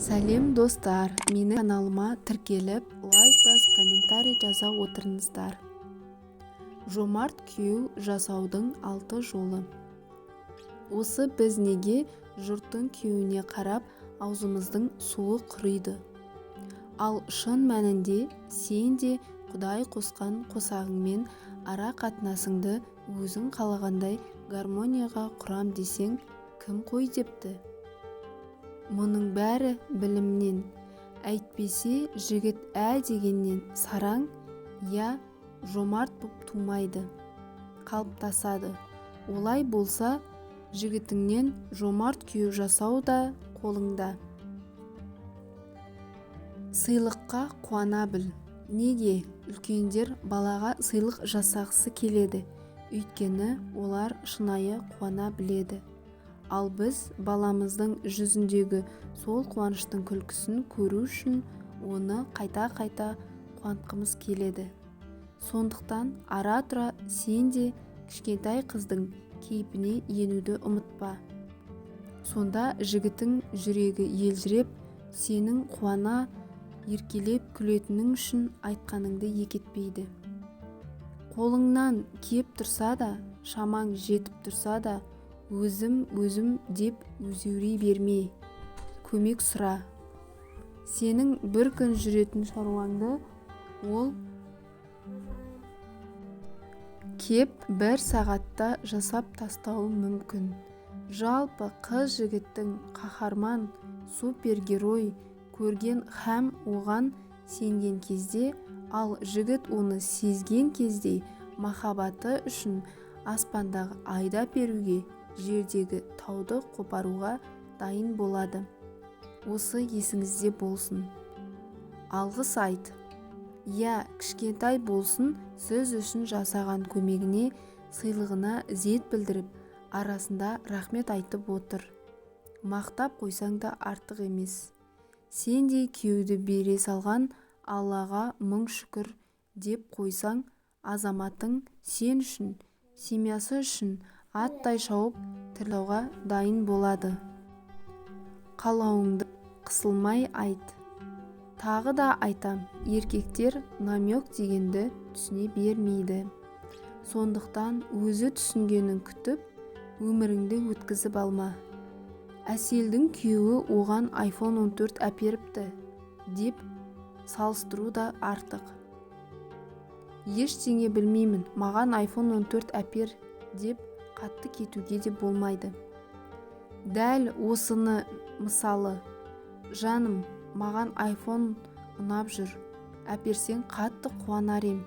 Сәлем достар, менің каналыма тіркеліп, лайк басып, комментарий жаза отырыңыздар. Жомарт күйеу жасаудың 6 жолы. Осы біз неге жұрттың күйеуіне қарап, аузымыздың суы құриды. Ал шын мәнінде сен де Құдай қосқан қосағыңмен ара қатынасыңды өзің қалағандай гармонияға құрам десең, кім қой депті? Мұның бәрі білімнен, әйтпесе жігіт дегеннен сараң, жомарт боп тумайды, қалыптасады. Олай болса, жігітіңнен жомарт күйеу жасау да қолыңда. Сыйлыққа қуана біл. Неге үлкендер балаға сыйлық жасағысы келеді? Өйткені олар шынайы қуана біледі. Ал біз баламыздың жүзіндегі сол қуаныштың күлкісін көру үшін оны қайта-қайта қуантқымыз келеді. Сондықтан ара-тұра сен де кішкентай қыздың кейпіне енуді ұмытпа. Сонда жігітің жүрегі елжіреп, сенің қуана еркелеп күлетінің үшін айтқаныңды екетпейді. Қолыңнан кеп тұрса да, шамаң жетіп тұрса да, өзім деп өзеурей берме, көмек сұра. Сенің бір күн жүретін шаруаңды ол кеп бір сағатта жасап тастауы мүмкін. Жалпы қыз жігіттің қаһарман, супергерой көрген һәм оған сенген кезде, ал жігіт оны сезген кезде махаббаты үшін аспандағы айда беруге, жердегі тауды қопаруға дайын болады. Осы есіңізде болсын. Алғыс айт. Кішкентай болсын, сіз үшін жасаған көмегіне, сыйлығына ізет білдіріп, арасында рахмет айтып отыр. Мақтап қойсаң да артық емес. Сендей күйеуді бере салған Аллаға мың шүкір деп қойсаң, азаматың сен үшін, семьясы үшін аттай шауып тірлауға дайын болады. Қалауыңды қысылмай айт. Тағы да айтам, еркектер намек дегенді түсіне бермейді. Сондықтан өзі түсінгенін күтіп, өміріңді өткізіп алма. Әселдің күйеуі оған iPhone 14 әперіпті деп салыстыру да артық. Ештеңе білмеймін, маған iPhone 14 әпер деп қатты кетуге де болмайды. Дәл осыны мысалы, жаным, маған iPhone ұнап жүр, әперсең қатты қуанар ем,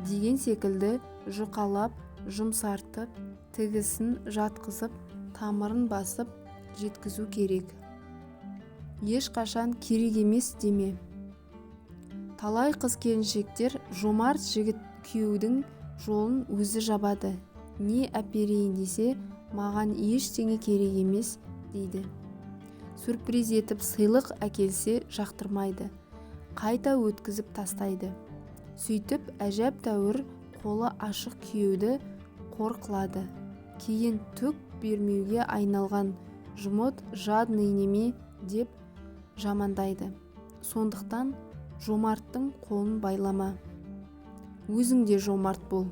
деген секілді жұқалап, жұмсартып, тігісін жатқызып, тамырын басып жеткізу керек. Ешқашан керек емес деме. Талай қыз келіншектер жомарт жігіт күйеудің жолын өзі жабады. Не әперейін десе, маған ештеңе керек емес дейді. Сюрприз етіп сыйлық әкелсе жақтырмайды, қайта өткізіп тастайды. Сөйтіп әжептәуір қолы ашық күйеуді қор қылады. Кейін түк бермеуге айналған жұмыт жадный неме деп жамандайды. Сондықтан жомарттың қолын байлама. Өзің де жомарт бол.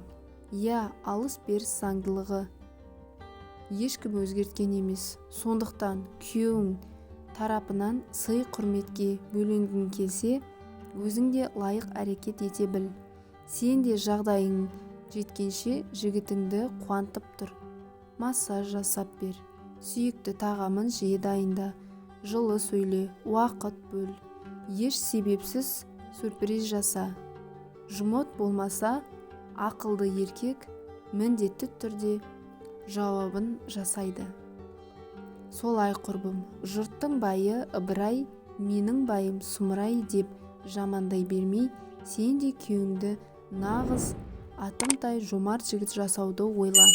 Алыс беріс заңдылығы ешкім өзгерткен емес. Сондықтан күйеуің тарапынан сый құрметке бөленгің келсе, өзің де лайық әрекет ете біл. Сен де жағдайың жеткенше жігітіңді қуантып тұр. Массаж жасап бер. Сүйікті тағамын жиі дайында. Жылы сөйле, уақыт бөл. Еш себепсіз сюрприз жаса. Жұмыт болмаса, ақылды еркек міндетті түрде жауабын жасайды. Солай құрбым, жұрттың байы ыбырай, менің байым сұмырай деп жамандай бермей, сен де күйеуіңді нағыз атымтай жомарт жігіт жасауды ойла.